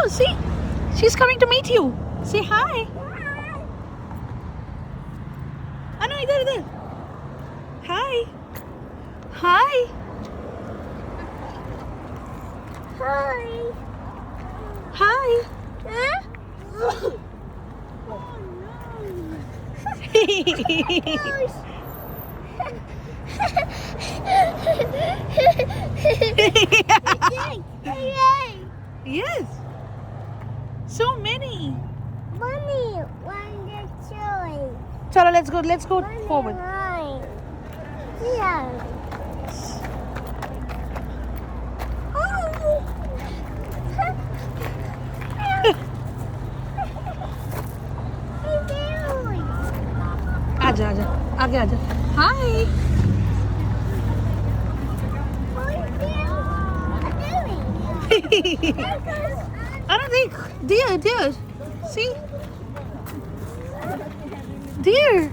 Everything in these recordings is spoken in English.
Oh, see? She's coming to meet you. Say hi. Ano, idhar. Hi. Hi. Hi. Hi. Huh? Yes. So many. Mommy, one the toy. Chalo, let's go forward. Yeah. आजा आजा आगे आजा. Hi. I don't think deer. See? Deer.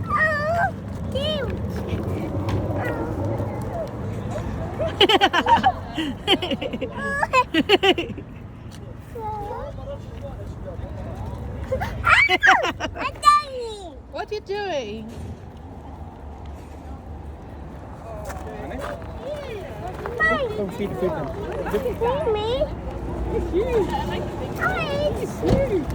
What are you doing? Come feed them. Me? It's huge. It's huge.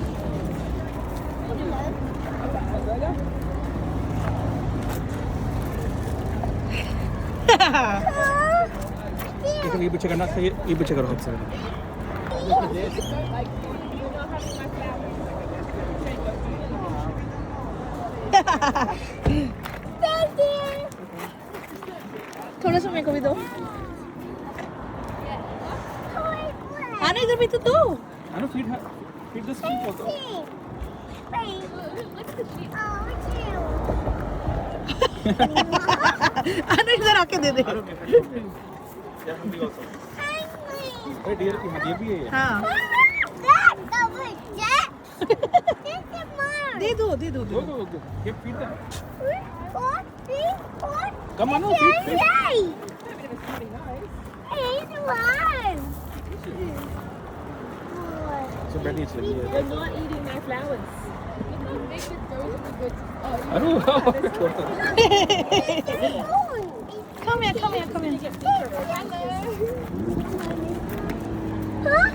देखो ये पीछे करना चाहिए ये पीछे करो सबसे थोड़ा सा मेरे को भी दो. आने इधर भी तो दो. I know feed the sheep also. आने इधर आके दे दे. Yeah, something also. Hey deer की मदिया भी है ये. हाँ. दे दो. Go. Give feed them. Come on, no, feed. So Betty, it's like They're not eating my flowers. They should go to the good. I don't know. Come here. Get bigger. Huh?